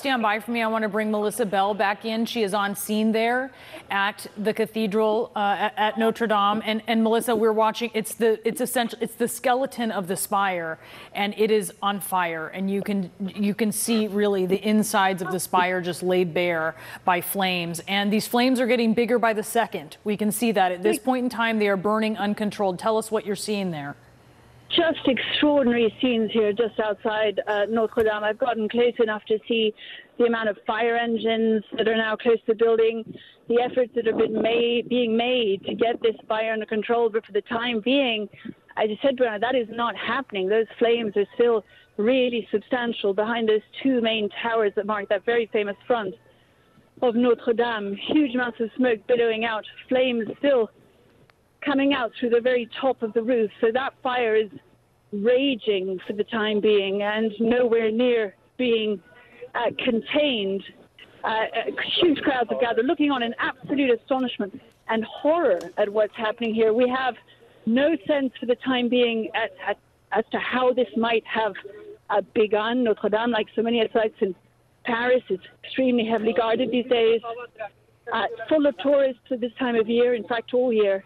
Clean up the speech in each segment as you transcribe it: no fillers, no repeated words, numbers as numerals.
stand by for me. I want to bring Melissa Bell back in. She is on scene there at the cathedral at Notre Dame. And Melissa, we're watching. It's the skeleton of the spire, and it is on fire. And you can see really the insides of the spire just laid bare by flames. And these flames are getting bigger by the second. We can see that at this point in time they are burning uncontrolled. Tell us what you're seeing there. Just extraordinary scenes here just outside Notre Dame. I've gotten close enough to see the amount of fire engines that are now close to the building, the efforts that have been being made to get this fire under control. But for the time being, as you said, Brianna, that is not happening. Those flames are still really substantial behind those two main towers that mark that very famous front of Notre Dame. Huge amounts of smoke billowing out, flames still coming out through the very top of the roof. So that fire is raging for the time being and nowhere near being contained. Huge crowds have gathered, looking on in absolute astonishment and horror at what's happening here. We have no sense for the time being as to how this might have begun. Notre Dame, like so many sites in Paris, is extremely heavily guarded these days, full of tourists at this time of year, in fact all year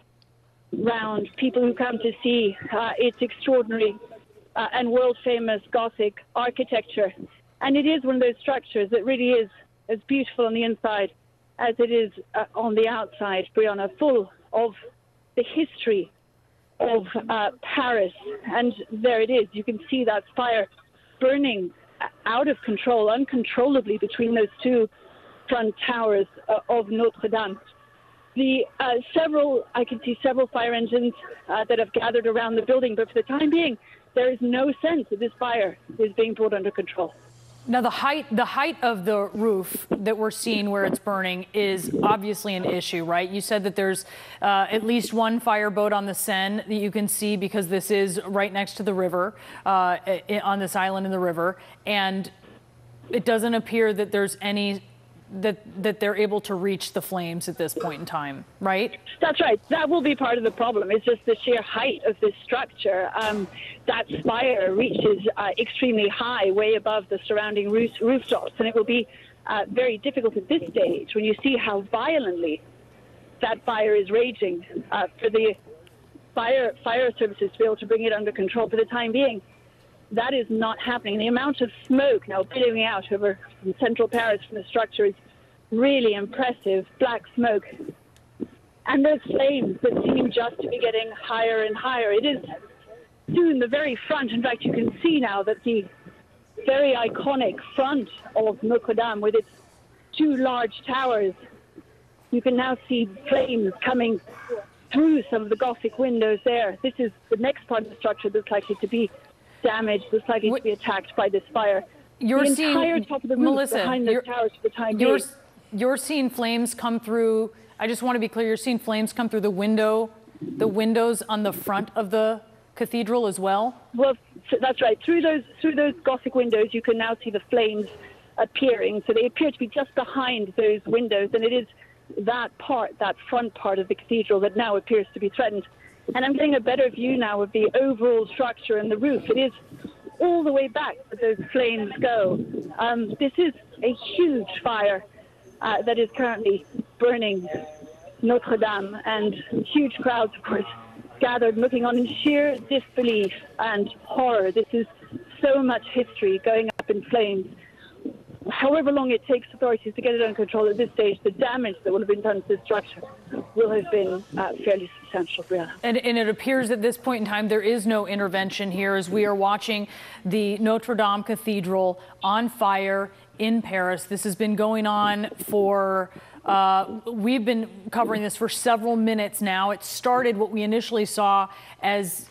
round, people who come to see its extraordinary and world-famous Gothic architecture. And it is one of those structures that really is as beautiful on the inside as it is on the outside, Brianna, full of the history of Paris. And there it is. You can see that fire burning out of control, uncontrollably, between those two front towers of Notre Dame. I can see several fire engines that have gathered around the building, but for the time being, there is no sense that this fire is being brought under control. Now, the height of the roof that we're seeing where it's burning is obviously an issue, right? You said that there's at least one fireboat on the Seine that you can see because this is right next to the river, on this island in the river, and it doesn't appear that there's any that they're able to reach the flames at this point in time, right? That's right. That will be part of the problem. It's just the sheer height of this structure. That spire reaches extremely high, way above the surrounding rooftops, and it will be very difficult at this stage, when you see how violently that fire is raging, for the fire services to be able to bring it under control. For the time being, that is not happening. The amount of smoke now billowing out over central Paris from the structure is really impressive. Black smoke. And those flames that seem just to be getting higher and higher. It is soon the very front. In fact, you can see now that the very iconic front of Notre Dame, with its two large towers, you can now see flames coming through some of the Gothic windows there. This is the next part of the structure that's likely to be damaged, that's likely to be attacked by this fire. You're the seeing, entire top of the roof Melissa, behind the towers for the time being. You're seeing flames come through. I just want to be clear. You're seeing flames come through the windows on the front of the cathedral as well. Well, that's right. Through those Gothic windows, you can now see the flames appearing. So they appear to be just behind those windows, and it is that front part of the cathedral that now appears to be threatened. And I'm getting a better view now of the overall structure and the roof. It is all the way back that those flames go. This is a huge fire that is currently burning Notre Dame, and huge crowds, of course, gathered looking on in sheer disbelief and horror. This is so much history going up in flames. However long it takes authorities to get it under control at this stage, the damage that will have been done to this structure will have been fairly substantial, Brianna. And it appears at this point in time there is no intervention here as we are watching the Notre Dame Cathedral on fire in Paris. This has been going on for, we've been covering this for several minutes now. It started what we initially saw as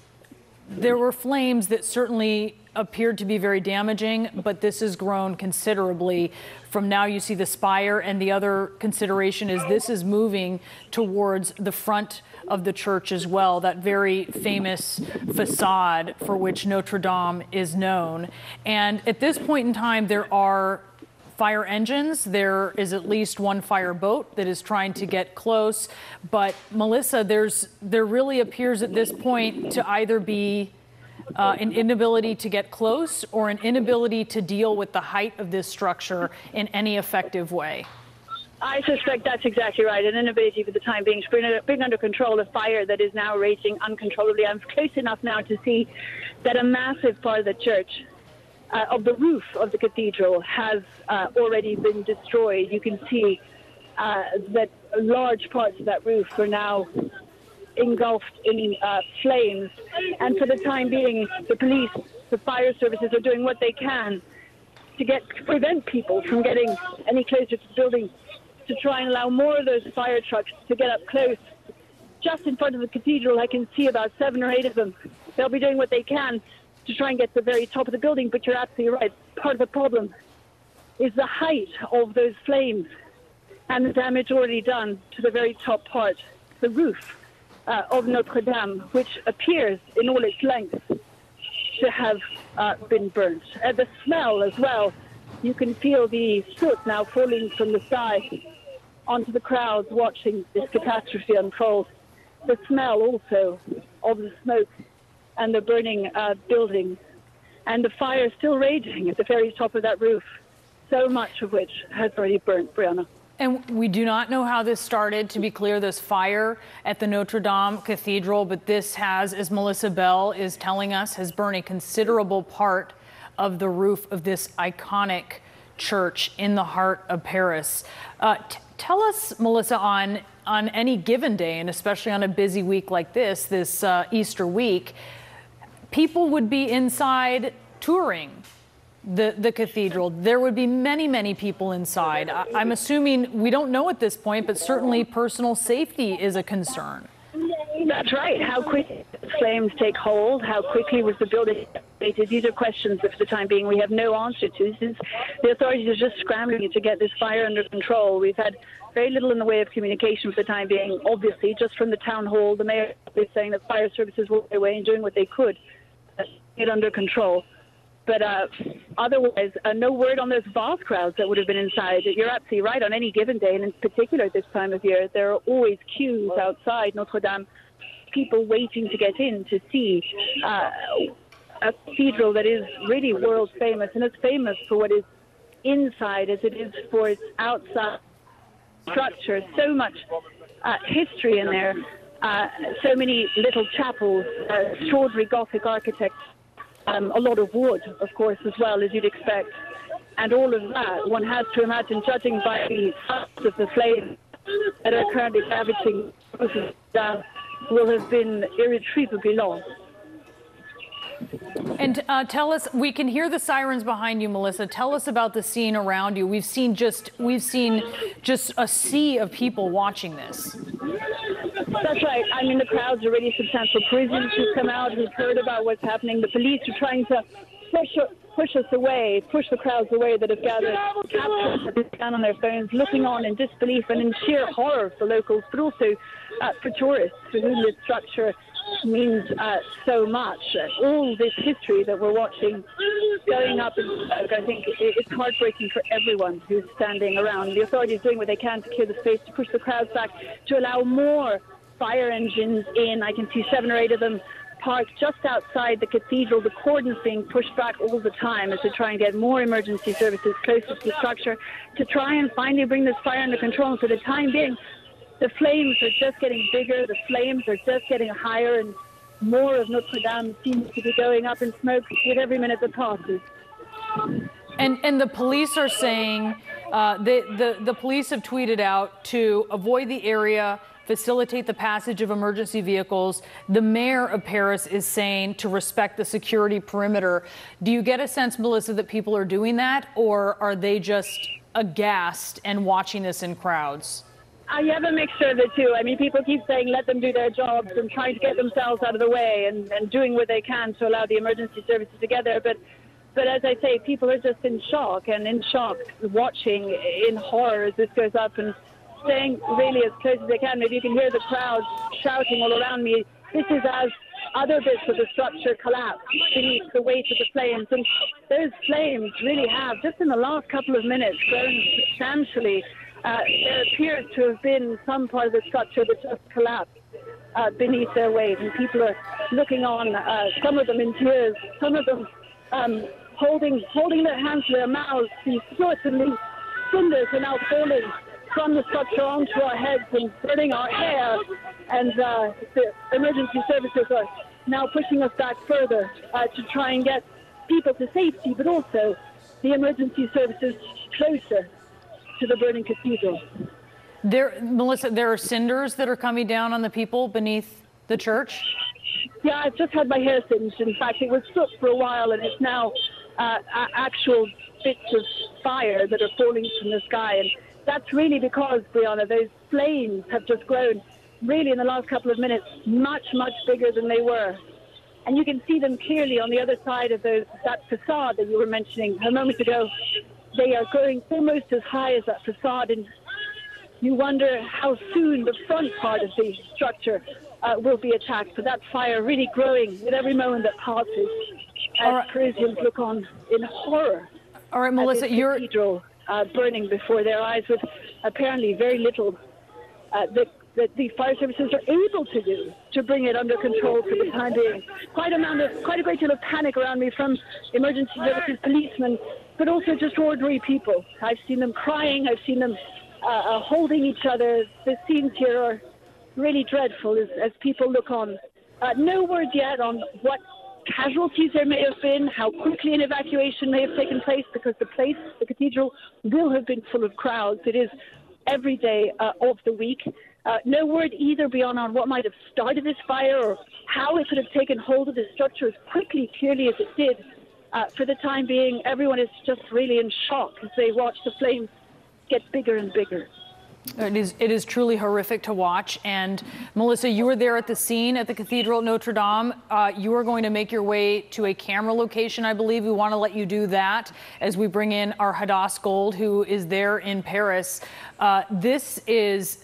there were flames that certainly appeared to be very damaging, but this has grown considerably. From now you see the spire, and the other consideration is this is moving towards the front of the church as well, that very famous facade for which Notre Dame is known. And at this point in time, there are fire engines. There is at least one fire boat that is trying to get close. But Melissa, there really appears at this point to either be an inability to get close or an inability to deal with the height of this structure in any effective way? I suspect that's exactly right. An inability for the time being to bring under control a fire that is now raging uncontrollably. I'm close enough now to see that a massive part of the church, of the roof of the cathedral, has already been destroyed. You can see that large parts of that roof are now engulfed in flames. And for the time being, the police, the fire services are doing what they can to prevent people from getting any closer to the building, to try and allow more of those fire trucks to get up close. Just in front of the cathedral, I can see about 7 or 8 of them. They'll be doing what they can to try and get to the very top of the building, but you're absolutely right. Part of the problem is the height of those flames and the damage already done to the very top part, the roof of Notre Dame, which appears in all its length to have been burnt. The smell as well, you can feel the soot now falling from the sky onto the crowds watching this catastrophe unfold. The smell also of the smoke and the burning building, and the fire still raging at the very top of that roof, so much of which has already burnt, Brianna. And we do not know how this started, to be clear, this fire at the Notre Dame Cathedral, but this has, as Melissa Bell is telling us, has burned a considerable part of the roof of this iconic church in the heart of Paris. Tell us, Melissa, on any given day, and especially on a busy week like this Easter week, people would be inside touring the cathedral. There would be many, many people inside. I'm assuming, we don't know at this point, but certainly personal safety is a concern. That's right. How quickly the flames take hold? How quickly was the building evacuated? These are questions that for the time being we have no answer to, since the authorities are just scrambling to get this fire under control. We've had very little in the way of communication for the time being, obviously, just from the town hall. The mayor is saying that fire services were away and doing what they could to get under control. But otherwise, no word on those vast crowds that would have been inside. You're absolutely right. On any given day, and in particular this time of year, there are always queues outside Notre Dame, people waiting to get in to see a cathedral that is really world famous, and it's famous for what is inside as it is for its outside structure. So much history in there, so many little chapels, extraordinary Gothic architecture. A lot of wood, of course, as well, as you'd expect. And all of that, one has to imagine, judging by the size of the flames that are currently ravaging, will have been irretrievably lost. And tell us, we can hear the sirens behind you, Melissa. Tell us about the scene around you. We've seen just a sea of people watching this. That's right. I mean, the crowd's are really substantial. Parisians who've come out, who've heard about what's happening. The police are trying to push us away, push the crowds away that have gathered, captured down on their phones, looking on in disbelief and in sheer horror for locals, but also for tourists for whom this structure means so much. All this history that we're watching going up in smoke, I think it's heartbreaking for everyone who's standing around. The authorities doing what they can to clear the space, to push the crowds back, to allow more fire engines in. I can see 7 or 8 of them parked just outside the cathedral. The cordon's being pushed back all the time as they try and get more emergency services closer to the structure to try and finally bring this fire under control. And for the time being, the flames are just getting bigger, the flames are just getting higher, and more of Notre Dame seems to be going up in smoke with every minute that passes. And the police are saying, the police have tweeted out to avoid the area, facilitate the passage of emergency vehicles. The mayor of Paris is saying to respect the security perimeter. Do you get a sense, Melissa, that people are doing that, or are they just aghast and watching this in crowds? You have a mixture of the two. I mean, people keep saying let them do their jobs and trying to get themselves out of the way and doing what they can to allow the emergency services together. But as I say, people are just in shock, watching in horror as this goes up and staying really as close as they can. Maybe you can hear the crowd shouting all around me. This is as other bits of the structure collapse beneath the weight of the flames. And those flames really have, just in the last couple of minutes, grown substantially. There appears to have been some part of the structure that just collapsed beneath their weight, and people are looking on, some of them in tears, some of them holding their hands to their mouths. These soot and these cinders are now falling from the structure onto our heads and burning our hair, and the emergency services are now pushing us back further to try and get people to safety, but also the emergency services closer to the burning cathedral. Melissa, there are cinders that are coming down on the people beneath the church? Yeah, I've just had my hair singed. In fact, it was soot for a while, and it's now actual bits of fire that are falling from the sky. And that's really because, Brianna, those flames have just grown, really in the last couple of minutes, much, much bigger than they were. And you can see them clearly on the other side of that facade that you were mentioning a moment ago. They are going almost as high as that facade, and you wonder how soon the front part of the structure will be attacked. So that fire really growing with every moment that passes as Parisians look on in horror. All right, Melissa, at this cathedral burning before their eyes, with apparently very little that the fire services are able to do to bring it under control for the time being. Quite a great deal of panic around me from emergency services, policemen, but also just ordinary people. I've seen them crying. I've seen them holding each other. The scenes here are really dreadful as people look on. No word yet on what casualties there may have been, how quickly an evacuation may have taken place, because the cathedral, will have been full of crowds. It is every day of the week. No word either beyond on what might have started this fire or how it could have taken hold of the structure as quickly, clearly as it did. For the time being, everyone is just really in shock as they watch the flames get bigger and bigger. It is truly horrific to watch. And Melissa, you were there at the scene at the Cathedral at Notre Dame. You are going to make your way to a camera location, I believe. We want to let you do that as we bring in our Hadass Gold, who is there in Paris. This is,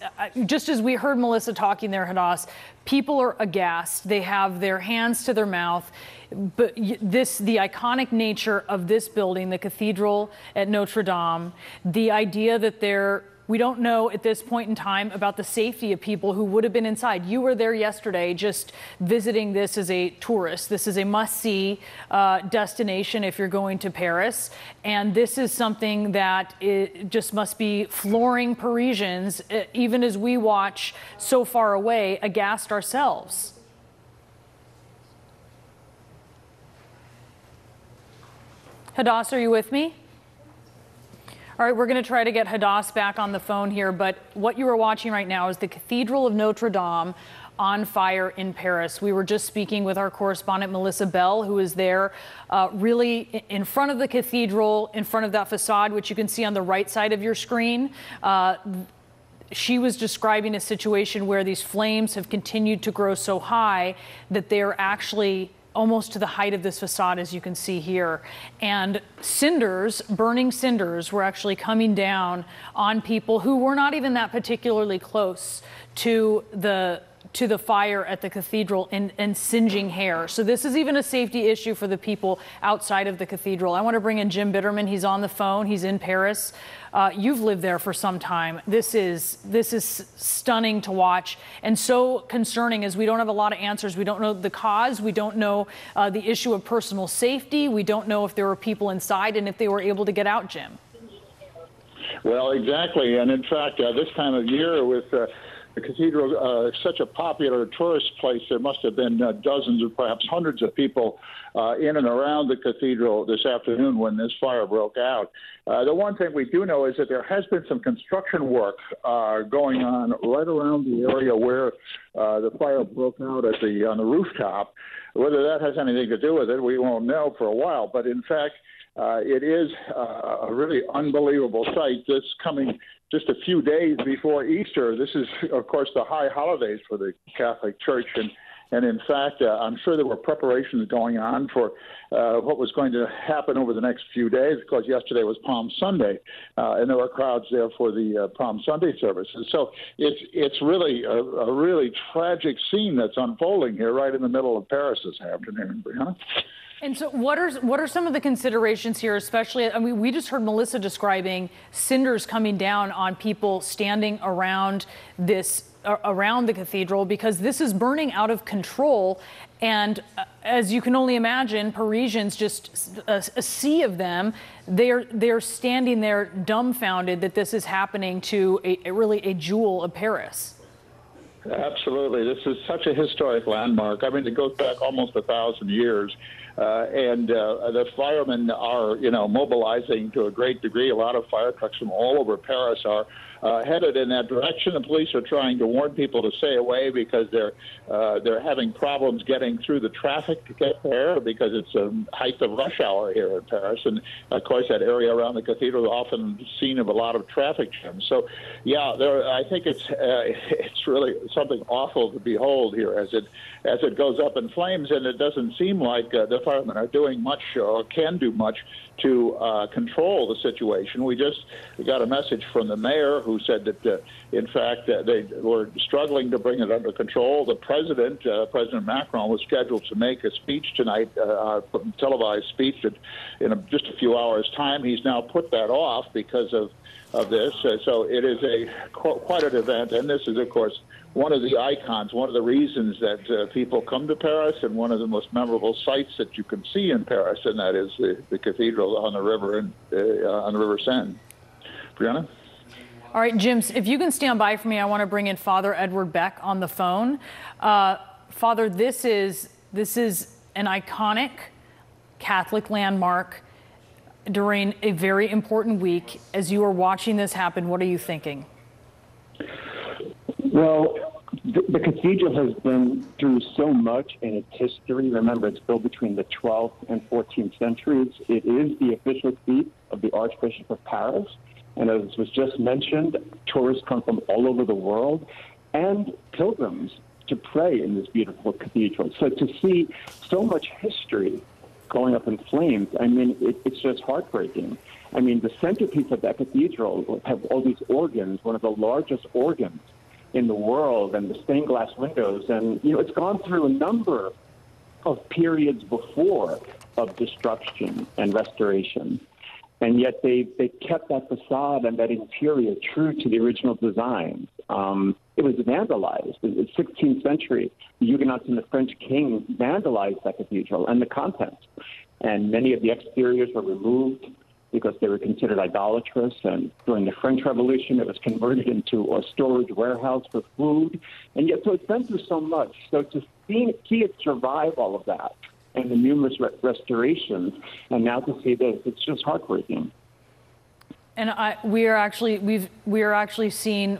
just as we heard Melissa talking there, Hadass, people are aghast. They have their hands to their mouth. But the iconic nature of this building, the Cathedral at Notre Dame, the idea that we don't know at this point in time about the safety of people who would have been inside. You were there yesterday just visiting this as a tourist. This is a must-see destination if you're going to Paris. And this is something that just must be flooring Parisians, even as we watch so far away, aghast ourselves. Hadass, are you with me? All right, we're going to try to get Hadass back on the phone here, but what you are watching right now is the Cathedral of Notre Dame on fire in Paris. We were just speaking with our correspondent, Melissa Bell, who is there really in front of the cathedral, in front of that facade, which you can see on the right side of your screen. She was describing a situation where these flames have continued to grow so high that they're actually almost to the height of this facade, as you can see here. And cinders, burning cinders, were actually coming down on people who were not even that particularly close to the fire at the cathedral and singeing hair. So this is even a safety issue for the people outside of the cathedral. I want to bring in Jim Bitterman. He's on the phone. He's in Paris. You've lived there for some time. This is stunning to watch and so concerning, as we don't have a lot of answers. We don't know the cause. We don't know the issue of personal safety. We don't know if there were people inside and if they were able to get out, Jim. Well, exactly. And in fact, this time of year with the cathedral, such a popular tourist place, there must have been dozens or perhaps hundreds of people in and around the cathedral this afternoon when this fire broke out. The one thing we do know is that there has been some construction work going on right around the area where the fire broke out on the rooftop. Whether that has anything to do with it, we won't know for a while. But in fact, it is a really unbelievable sight. This coming just a few days before Easter. This is, of course, the high holidays for the Catholic Church. And in fact, I'm sure there were preparations going on for what was going to happen over the next few days, because yesterday was Palm Sunday, and there were crowds there for the Palm Sunday services. So it's really a really tragic scene that's unfolding here right in the middle of Paris this afternoon, Brianna. And so what are some of the considerations here, especially, I mean, we just heard Melissa describing cinders coming down on people standing around this around the cathedral, because this is burning out of control. And as you can only imagine, Parisians, just a sea of them, they're standing there dumbfounded that this is happening to really a jewel of Paris. Absolutely. This is such a historic landmark. I mean, it goes back almost 1,000 years. And the firemen are, mobilizing to a great degree. A lot of fire trucks from all over Paris are headed in that direction. The police are trying to warn people to stay away because they're having problems getting through the traffic to get there because it's a height of rush hour here in Paris. And, of course, that area around the cathedral is often scene of a lot of traffic jams. So, yeah, I think it's really something awful to behold here as it goes up in flames, and it doesn't seem like the firemen are doing much or can do much to control the situation. We got a message from the mayor who said that, in fact, they were struggling to bring it under control. The president, President Macron, was scheduled to make a speech tonight, a televised speech in just a few hours' time. He's now put that off because of this. So it is quite an event, and this is, of course, one of the icons, one of the reasons that people come to Paris, and one of the most memorable sights that you can see in Paris, and that is the cathedral on the river on the River Seine. Brianna? All right, Jim, if you can stand by for me, I want to bring in Father Edward Beck on the phone. Father, this is an iconic Catholic landmark during a very important week. As you are watching this happen, what are you thinking? Well, the cathedral has been through so much in its history. Remember, it's built between the 12th and 14th centuries. It is the official seat of the Archbishop of Paris. And as was just mentioned, tourists come from all over the world and pilgrims to pray in this beautiful cathedral. So to see so much history going up in flames, I mean, it's just heartbreaking. I mean, the centerpiece of that cathedral have all these organs, one of the largest organs in the world, and the stained glass windows. And, it's gone through a number of periods before of destruction and restoration. And yet they kept that facade and that interior true to the original design. It was vandalized. In the 16th century, the Huguenots and the French king vandalized that cathedral and the contents. And many of the exteriors were removed because they were considered idolatrous. And during the French Revolution, it was converted into a storage warehouse for food. And yet, so it's been through so much. So to see it survive all of that and the numerous restorations, and now to see this, it's just heartbreaking. And we are actually seeing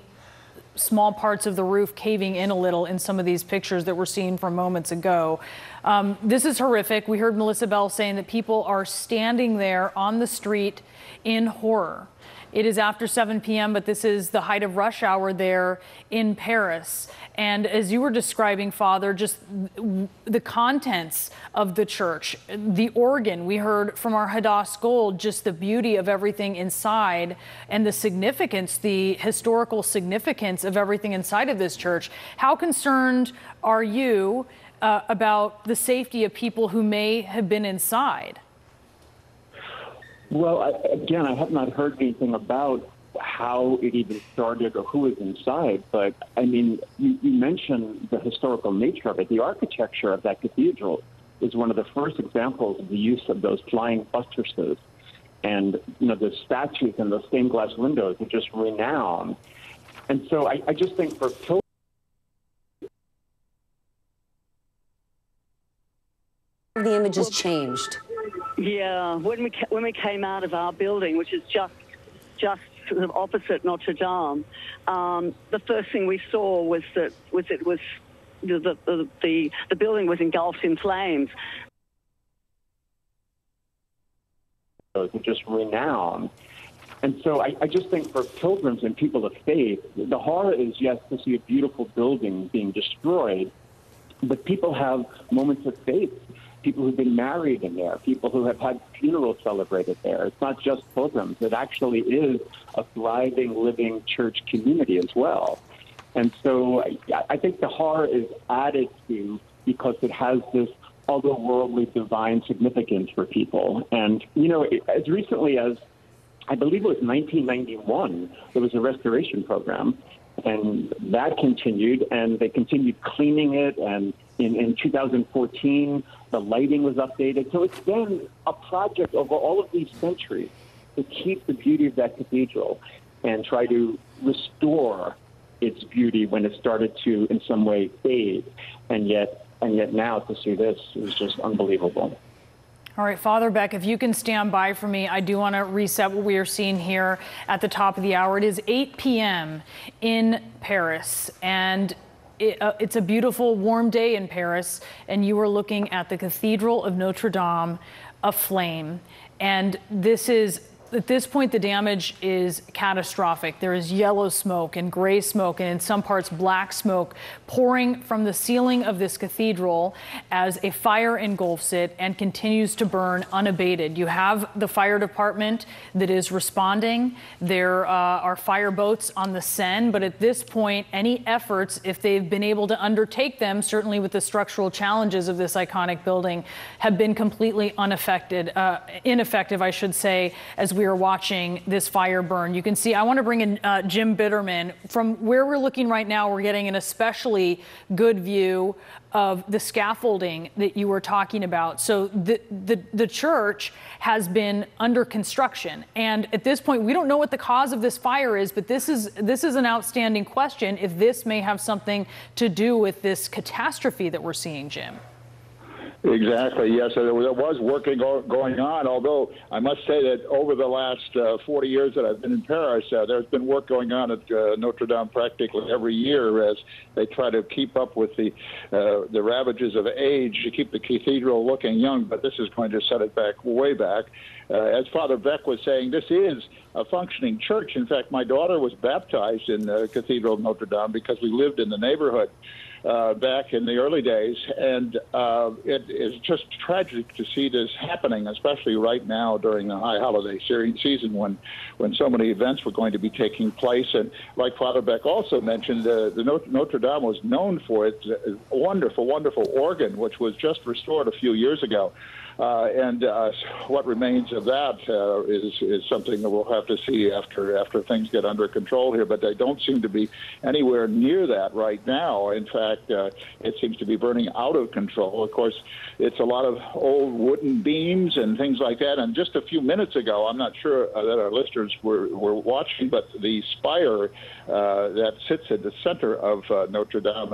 small parts of the roof caving in a little in some of these pictures that we're seeing from moments ago. This is horrific. We heard Melissa Bell saying that people are standing there on the street in horror. It is after 7 p.m., but this is the height of rush hour there in Paris. And as you were describing, Father, just the contents of the church, the organ, we heard from our Hadass Gold, just the beauty of everything inside and the significance, the historical significance of everything inside of this church. How concerned are you about the safety of people who may have been inside? Well, I have not heard anything about how it even started or who was inside. But, I mean, you mentioned the historical nature of it. The architecture of that cathedral is one of the first examples of the use of those flying buttresses. And, the statues and those stained glass windows are just renowned. And so I just think for pilgrims, the image has changed. Yeah, when we came out of our building, which is just sort of opposite Notre Dame, the first thing we saw was the building was engulfed in flames. They're just renowned. And so I just think for pilgrims and people of faith, the horror is, yes, to see a beautiful building being destroyed, but people have moments of faith. People who've been married in there, people who have had funerals celebrated there. It's not just pilgrims. It actually is a thriving, living church community as well. And so I think the horror is added to because it has this otherworldly divine significance for people. And, as recently as, I believe it was 1991, there was a restoration program. And that continued, and they continued cleaning it. And in 2014, the lighting was updated. So it's been a project over all of these centuries to keep the beauty of that cathedral and try to restore its beauty when it started to, in some way, fade. And yet now to see this is just unbelievable. All right, Father Beck, if you can stand by for me, I do want to reset what we are seeing here at the top of the hour. It is 8 p.m. in Paris, and it's a beautiful, warm day in Paris, and you are looking at the Cathedral of Notre Dame aflame. And this is, at this point, the damage is catastrophic. There is yellow smoke and gray smoke, and in some parts, black smoke pouring from the ceiling of this cathedral as a fire engulfs it and continues to burn unabated. You have the fire department that is responding. There are fire boats on the Seine, but at this point, any efforts, if they've been able to undertake them, certainly with the structural challenges of this iconic building, have been completely ineffective, I should say, as we are watching this fire burn. You can see, I want to bring in Jim Bitterman. From where we're looking right now, we're getting an especially good view of the scaffolding that you were talking about. So the church has been under construction. And at this point, we don't know what the cause of this fire is, but this is an outstanding question if this may have something to do with this catastrophe that we're seeing, Jim. Exactly, yes. There was work going on, although I must say that over the last 40 years that I've been in Paris, there's been work going on at Notre Dame practically every year as they try to keep up with the ravages of age to keep the cathedral looking young, but this is going to set it back, way back. As Father Beck was saying, this is a functioning church. In fact, my daughter was baptized in the Cathedral of Notre Dame because we lived in the neighborhood back in the early days, and it is just tragic to see this happening, especially right now during the high holiday season when so many events were going to be taking place. And like Father Beck also mentioned, the Notre Dame was known for its wonderful, wonderful organ, which was just restored a few years ago. And what remains of that is something that we'll have to see after things get under control here. But they don't seem to be anywhere near that right now. In fact, it seems to be burning out of control. Of course, it's a lot of old wooden beams and things like that. And just a few minutes ago, I'm not sure that our listeners were watching, but the spire that sits at the center of Notre Dame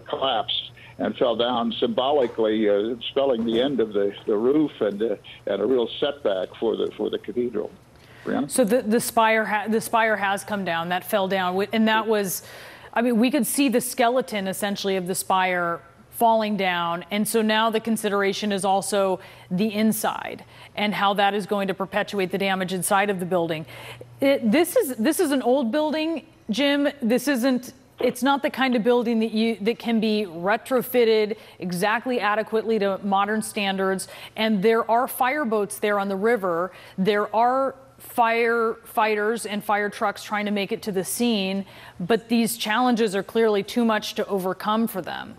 collapsed and fell down, symbolically spelling the end of the roof and a real setback for the cathedral. Brianna? So the spire has come down. That fell down, and that was, I mean, we could see the skeleton essentially of the spire falling down, and so now the consideration is also the inside and how that is going to perpetuate the damage inside of the building. This is an old building, Jim. It's not the kind of building that can be retrofitted exactly adequately to modern standards. And there are fireboats there on the river. There are firefighters and fire trucks trying to make it to the scene, but these challenges are clearly too much to overcome for them.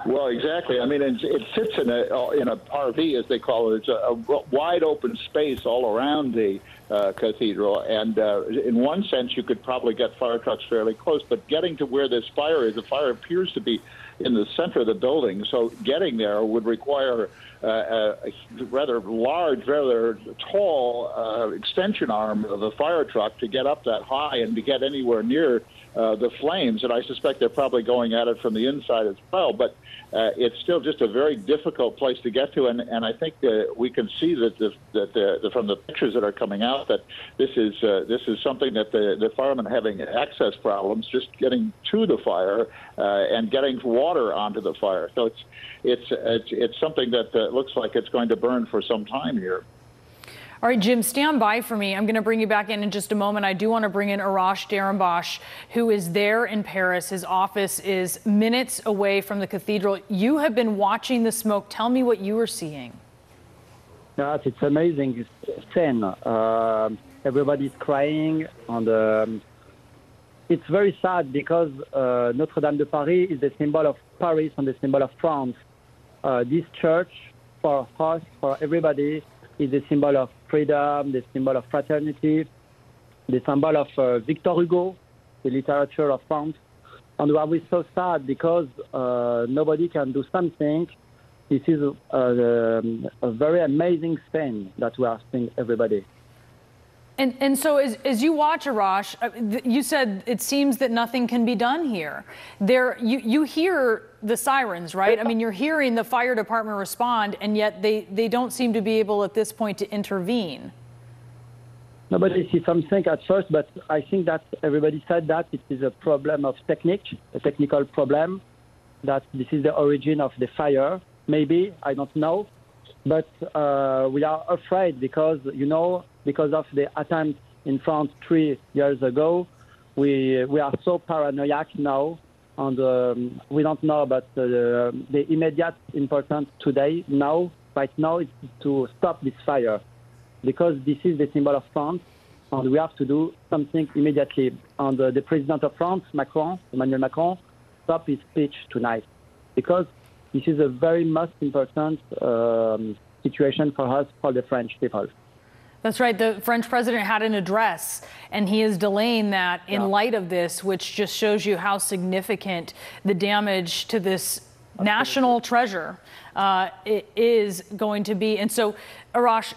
Well, exactly. I mean, it sits in a RV, as they call it. It's a wide open space all around the cathedral, and in one sense, you could probably get fire trucks fairly close. But getting to where this fire is, the fire appears to be in the center of the building, so getting there would require a rather large, rather tall extension arm of a fire truck to get up that high and to get anywhere near the flames. And I suspect they're probably going at it from the inside as well. But it's still just a very difficult place to get to. And I think we can see that from the pictures that are coming out that this is something that the firemen are having access problems just getting to the fire and getting water onto the fire. So it's something that looks like it's going to burn for some time here. All right, Jim, stand by for me. I'm going to bring you back in just a moment. I do want to bring in Arash Darambash, who is there in Paris. His office is minutes away from the cathedral. You have been watching the smoke. Tell me what you were seeing. Yes, it's amazing scene. Everybody's crying, and it's very sad because Notre Dame de Paris is the symbol of Paris and the symbol of France. This church, for us, for everybody, is the symbol of freedom, the symbol of fraternity, the symbol of Victor Hugo, the literature of France. And we are so sad because nobody can do something. This is a very amazing thing that we are seeing everybody. And so as you watch, Arash, you said it seems that nothing can be done here. You hear the sirens, right? I mean, you're hearing the fire department respond, and yet they don't seem to be able at this point to intervene. Nobody sees something at first, but I think that everybody said that it is a problem of technique, a technical problem, that this is the origin of the fire. Maybe, I don't know. But we are afraid because, because of the attempt in France 3 years ago, we are so paranoid now. And we don't know about the immediate importance today, right now, is to stop this fire. Because this is the symbol of France, and we have to do something immediately. And the President of France, Emmanuel Macron, stopped his speech tonight. Because this is a very most important situation for us, for the French people. That's right. The French president had an address, and he is delaying that in light of this, which just shows you how significant the damage to this national treasure it is going to be. And so, Arash,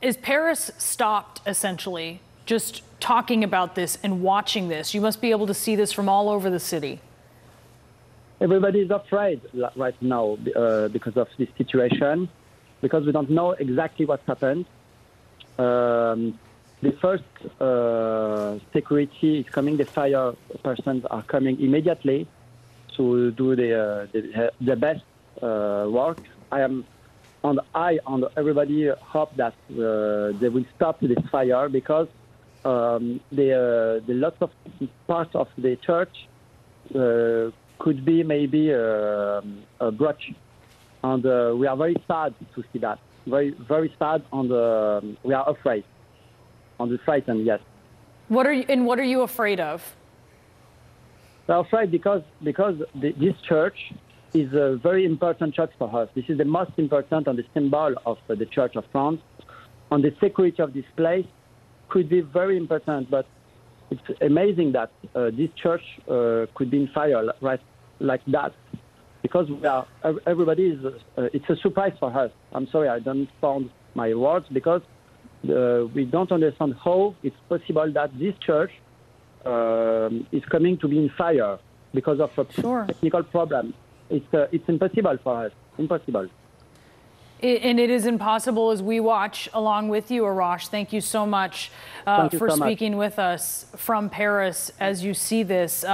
is Paris stopped, essentially, just talking about this and watching this? You must be able to see this from all over the city. Everybody is afraid right now because of this situation, because we don't know exactly what happened. The first security is coming, the fire persons are coming immediately to do the best work. And everybody hope that they will stop this fire because the lots of parts of the church could be maybe broken. And we are very sad to see that. Very, very sad, and we are afraid. And frightened, yes. What are you afraid of? We are afraid because this church is a very important church for us. This is the most important and the symbol of the Church of France. And the security of this place could be very important, but it's amazing that this church could be in fire right like that. Because everybody is, it's a surprise for us. I'm sorry, I don't find my words, because we don't understand how it's possible that this church is coming to be in fire because of a technical problem. It's impossible for us, impossible. And it is impossible as we watch along with you, Arash. Thank you so much for speaking with us from Paris as you see this.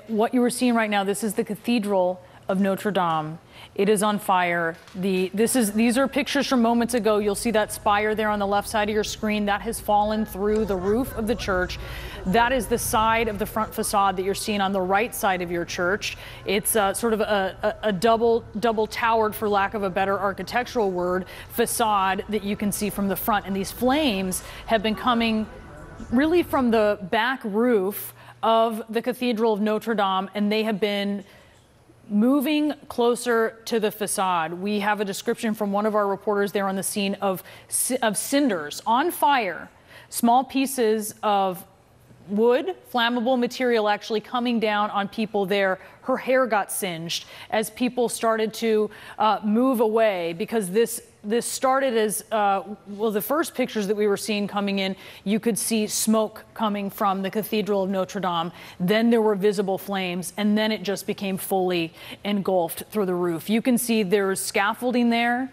What you were seeing right now, this is the Cathedral of Notre Dame. It is on fire. These are pictures from moments ago. You'll see that spire there on the left side of your screen. That has fallen through the roof of the church. That is the side of the front facade that you're seeing on the right side of your church. It's sort of a double towered, for lack of a better architectural word, facade that you can see from the front. And these flames have been coming really from the back roof of the Cathedral of Notre Dame, and they have been moving closer to the facade. We have a description from one of our reporters there on the scene of cinders on fire, small pieces of wood, flammable material actually coming down on people there. Her hair got singed as people started to move away, because this started as, well, the first pictures that we were seeing coming in, you could see smoke coming from the Cathedral of Notre Dame. Then there were visible flames, and then it just became fully engulfed through the roof. You can see there's scaffolding there.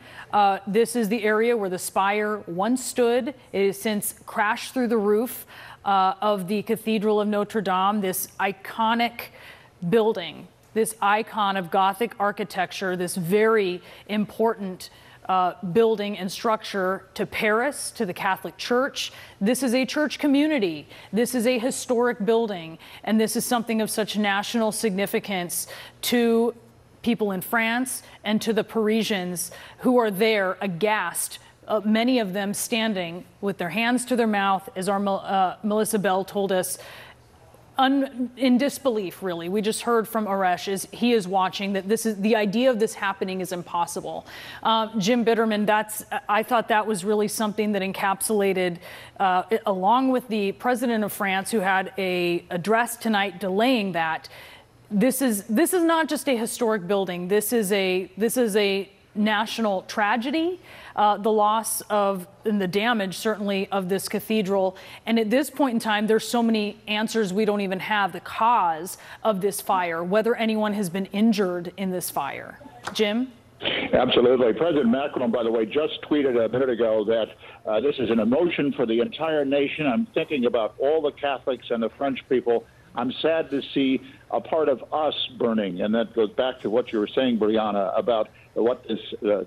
This is the area where the spire once stood. It has since crashed through the roof of the Cathedral of Notre Dame, this iconic building, this icon of Gothic architecture, this very important building and structure to Paris, to the Catholic Church. This is a church community. This is a historic building, and this is something of such national significance to people in France and to the Parisians who are there aghast. Many of them standing with their hands to their mouth, as our Melissa Bell told us, in disbelief, really. We just heard from Aresh, he is watching, that this is the idea of this happening is impossible. Jim Bitterman, I thought that was really something that encapsulated, along with the president of France, who had a address tonight delaying that. This is not just a historic building. This is a national tragedy. The loss of and the damage, certainly, of this cathedral. And at this point in time, there's so many answers we don't even have. The cause of this fire, whether anyone has been injured in this fire. Jim? Absolutely. President Macron, by the way, just tweeted a minute ago that this is an emotion for the entire nation. I'm thinking about all the Catholics and the French people. I'm sad to see a part of us burning. And that goes back to what you were saying, Brianna, about what this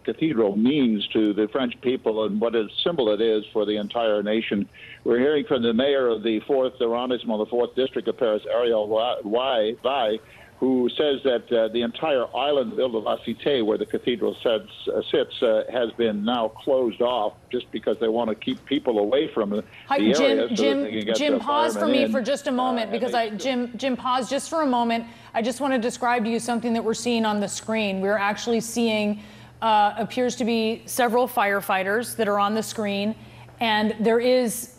cathedral means to the French people and what a symbol it is for the entire nation. We're hearing from the mayor of the 4th arrondissement, the 4th district of Paris, Ariel Vai, who says that the entire island of Ile de la Cité, where the cathedral sits, has been now closed off just because they want to keep people away from the area. Jim, pause for me for just a moment, because Jim, pause just for a moment. I just want to describe to you something that we're seeing on the screen. We're actually seeing, appears to be several firefighters that are on the screen, and there is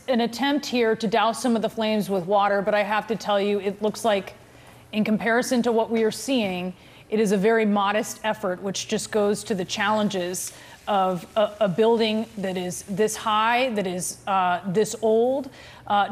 an attempt here to douse some of the flames with water, but I have to tell you, it looks like, in comparison to what we are seeing, it is a very modest effort, which just goes to the challenges of a building that is this high, that is this old.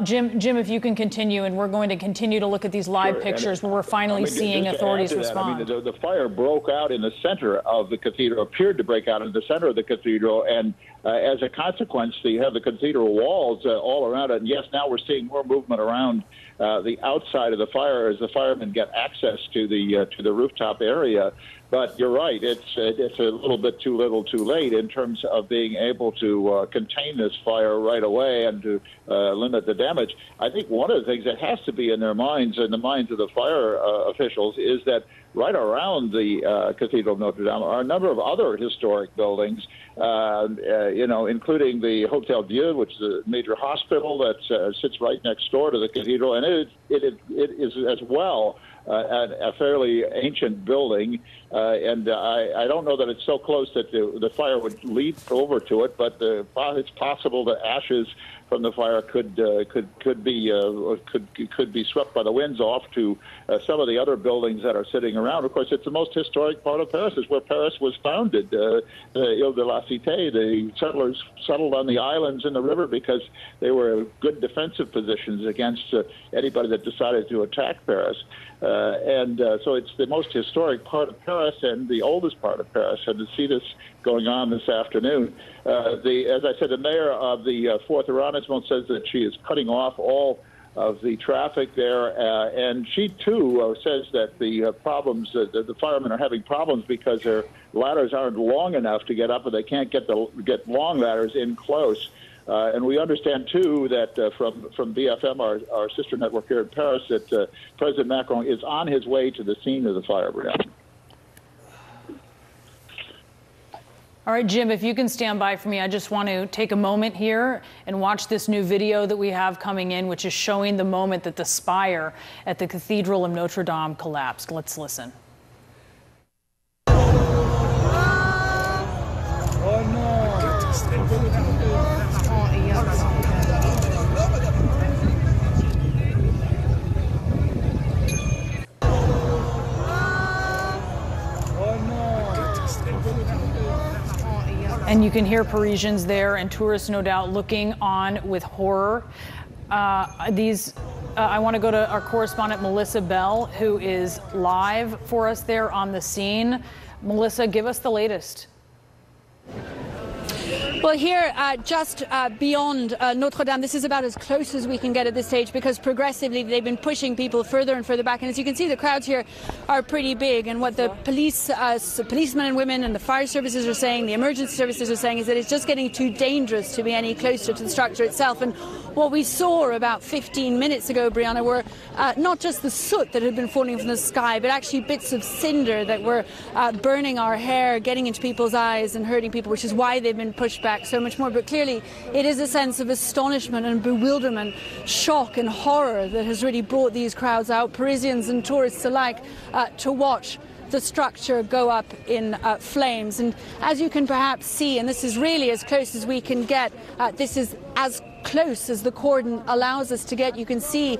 Jim, if you can continue, and we're going to continue to look at these live pictures where we're finally seeing authorities respond. The fire broke out in the center of the cathedral, appeared to break out in the center of the cathedral, and as a consequence, you have the cathedral walls all around it. And yes, now we're seeing more movement around the outside of the fire as the firemen get access to the rooftop area. But you're right, it's a little bit too little too late in terms of being able to contain this fire right away and to limit the damage. I think one of the things that has to be in their minds, in the minds of the fire officials, is that right around the Cathedral of Notre Dame are a number of other historic buildings, including the Hotel Dieu, which is a major hospital that sits right next door to the cathedral, and it is as well a fairly ancient building, and I don't know that it's so close that the fire would leap over to it, but it's possible that ashes from the fire could be swept by the winds off to some of the other buildings that are sitting around. Of course, it's the most historic part of Paris. It's where Paris was founded. Ile de la Cité, the settlers settled on the islands in the river because they were good defensive positions against anybody that decided to attack Paris. So it's the most historic part of Paris and the oldest part of Paris. And to see this going on this afternoon, as I said, the mayor of the 4th arrondissement says that she is cutting off all of the traffic there, and she too says that the firemen are having problems because their ladders aren't long enough to get up, and they can't get long ladders in close. And we understand, too, that from BFM, our sister network here in Paris, that President Macron is on his way to the scene of the fire. All right, Jim, if you can stand by for me, I just want to take a moment here and watch this new video that we have coming in, which is showing the moment that the spire at the Cathedral of Notre Dame collapsed. Let's listen. And you can hear Parisians there and tourists, no doubt, looking on with horror. I want to go to our correspondent, Melissa Bell, who is live for us there on the scene. Melissa, give us the latest. Well, here, just beyond Notre Dame, this is about as close as we can get at this stage, because progressively they've been pushing people further and further back. And as you can see, the crowds here are pretty big. And what the policemen and women and the fire services are saying, the emergency services are saying, is that it's just getting too dangerous to be any closer to the structure itself. And What we saw about 15 minutes ago, Brianna, were not just the soot that had been falling from the sky, but actually bits of cinder that were burning our hair, getting into people's eyes and hurting people, which is why they've been pushed back so much more. But clearly, it is a sense of astonishment and bewilderment, shock and horror that has really brought these crowds out, Parisians and tourists alike, to watch the structure go up in flames. And as you can perhaps see, and this is really as close as we can get, this is as close as the cordon allows us to get. You can see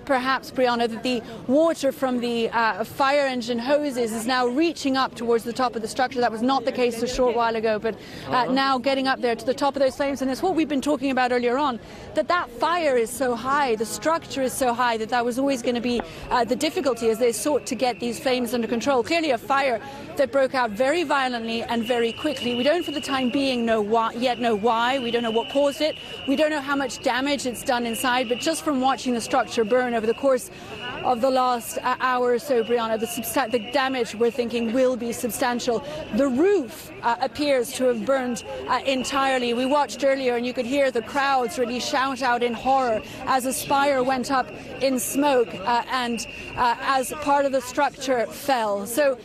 perhaps, Brianna, that the water from the fire engine hoses is now reaching up towards the top of the structure. That was not the case a short while ago, but now getting up there to the top of those flames. And it's what we've been talking about earlier on, that fire is so high, the structure is so high, that was always going to be the difficulty as they sought to get these flames under control. Clearly a fire that broke out very violently and very quickly. We don't for the time being know why. We don't know what caused it. We don't know how much damage it's done inside, but just from watching the structure burn over the course of the last hour or so, Brianna, the damage we're thinking will be substantial. The roof appears to have burned entirely. We watched earlier and you could hear the crowds really shout out in horror as a spire went up in smoke and as part of the structure fell. So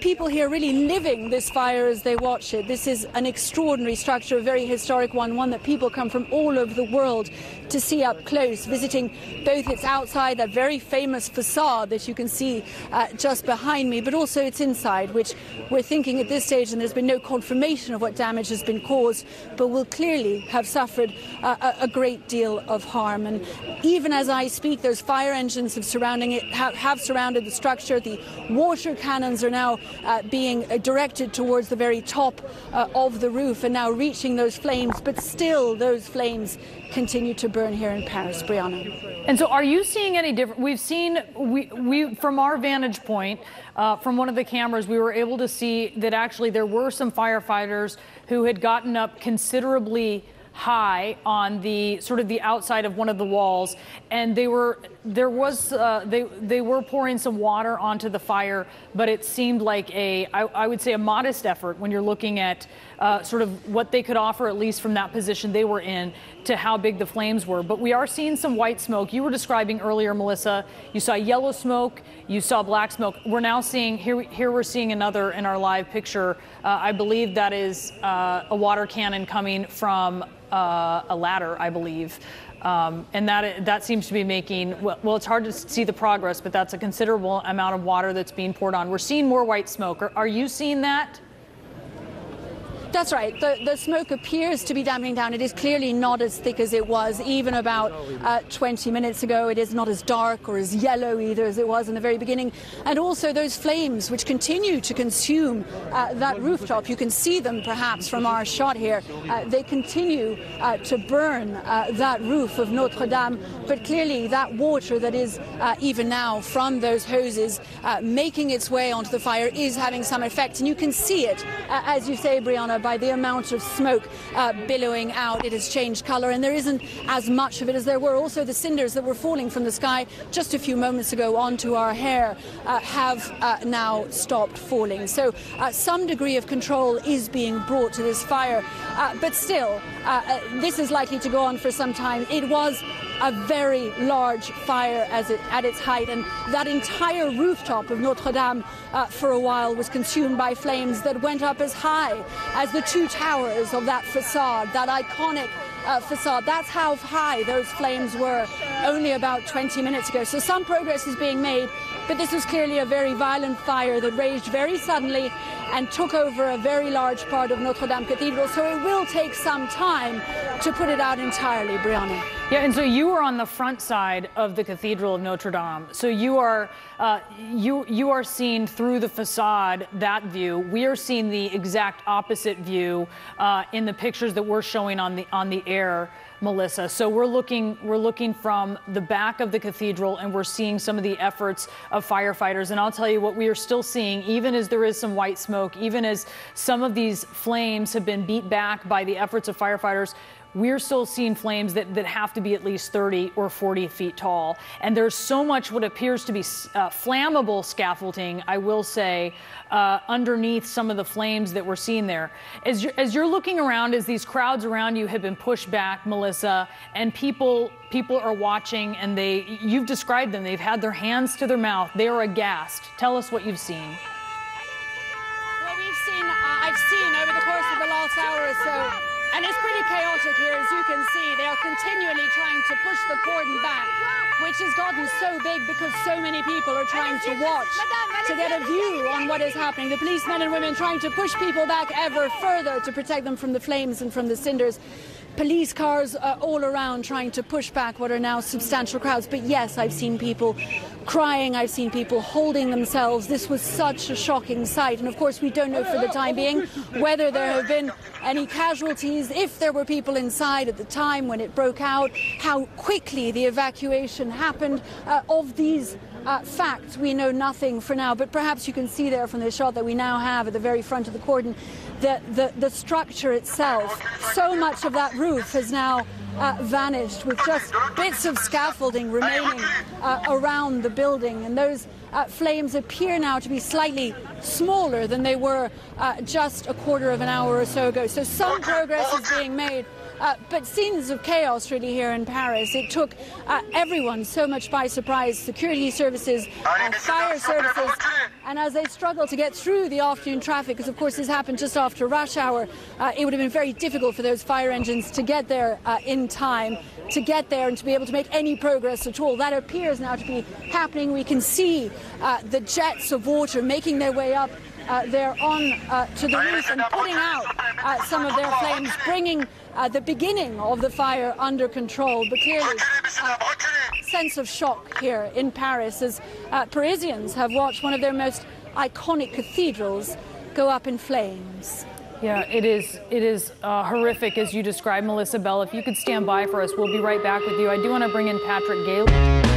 people here really living this fire as they watch it. This is an extraordinary structure, a very historic one that people come from all over the world to see up close, visiting both its outside, that very famous facade that you can see just behind me, but also its inside, which we're thinking at this stage, and there's been no confirmation of what damage has been caused, but will clearly have suffered a great deal of harm. And even as I speak, those fire engines have surrounded the structure. The water cannons are now being directed towards the very top of the roof and now reaching those flames, but still those flames continue to burn here in Paris, Brianna. And so are you seeing any different? We've seen, we from our vantage point, from one of the cameras, we were able to see that actually there were some firefighters who had gotten up considerably high on the sort of the outside of one of the walls, and they were pouring some water onto the fire, but it seemed like I would say a modest effort when you're looking at sort of what they could offer, at least from that position they were in, to how big the flames were. But we are seeing some white smoke. You were describing earlier, Melissa, you saw yellow smoke, you saw black smoke. We're now seeing, here we're seeing another in our live picture. I believe that is a water cannon coming from a ladder, I believe. And that seems to be making, well, it's hard to see the progress, but that's a considerable amount of water that's being poured on. We're seeing more white smoke. Are you seeing that? That's right. The smoke appears to be dampening down. It is clearly not as thick as it was even about 20 minutes ago. It is not as dark or as yellow either as it was in the very beginning. And also those flames which continue to consume that rooftop. You can see them perhaps from our shot here. They continue to burn that roof of Notre Dame. But clearly that water that is even now from those hoses making its way onto the fire is having some effect. And you can see it, as you say, Brianna, by the amount of smoke billowing out. It has changed colour, and there isn't as much of it as there were. Also, the cinders that were falling from the sky just a few moments ago onto our hair have now stopped falling. So some degree of control is being brought to this fire, but still, this is likely to go on for some time. It was a very large fire at its height, and that entire rooftop of Notre Dame for a while was consumed by flames that went up as high as the two towers of that facade, that iconic facade. That's how high those flames were only about 20 minutes ago. So some progress is being made, but this was clearly a very violent fire that raged very suddenly and took over a very large part of Notre Dame Cathedral. So it will take some time to put it out entirely, Brianna. Yeah, and so you are on the front side of the Cathedral of Notre Dame. So you are seeing through the facade that view. We are seeing the exact opposite view in the pictures that we're showing on the air, Melissa. So we're looking from the back of the cathedral, and we're seeing some of the efforts of firefighters. And I'll tell you what we are still seeing, even as there is some white smoke, even as some of these flames have been beat back by the efforts of firefighters, we're still seeing flames that have to be at least 30 or 40 feet tall. And there's so much what appears to be flammable scaffolding, I will say, underneath some of the flames that we're seeing there. As you're looking around, as these crowds around you have been pushed back, Melissa, and people are watching, and you've described them, they've had their hands to their mouth, they are aghast. Tell us what you've seen. Well, I've seen over the course of the last hour or so, and it's pretty chaotic here, as you can see. They are continually trying to push the cordon back, which has gotten so big because so many people are trying to watch, to get a view on what is happening. The policemen and women trying to push people back ever further to protect them from the flames and from the cinders. Police cars all around trying to push back what are now substantial crowds. But yes, I've seen people crying, I've seen people holding themselves. This was such a shocking sight. And of course, we don't know for the time being whether there have been any casualties, if there were people inside at the time when it broke out, how quickly the evacuation happened. Of these facts, we know nothing for now. But perhaps you can see there from the shot that we now have at the very front of the cordon, the structure itself. So much of that roof has now vanished, with just bits of scaffolding remaining around the building. And those flames appear now to be slightly smaller than they were just a quarter of an hour or so ago. So some progress is being made. But scenes of chaos really here in Paris. It took everyone so much by surprise, security services, fire services, and as they struggle to get through the afternoon traffic, because of course this happened just after rush hour, it would have been very difficult for those fire engines to get there in time, to get there and to be able to make any progress at all. That appears now to be happening. We can see the jets of water making their way up there on to the roof and putting out some of their flames, bringing the beginning of the fire under control. But clearly, sense of shock here in Paris as Parisians have watched one of their most iconic cathedrals go up in flames. Yeah, it is horrific as you described, Melissa Bell. If you could stand by for us, we'll be right back with you. I do want to bring in Patrick Gailey.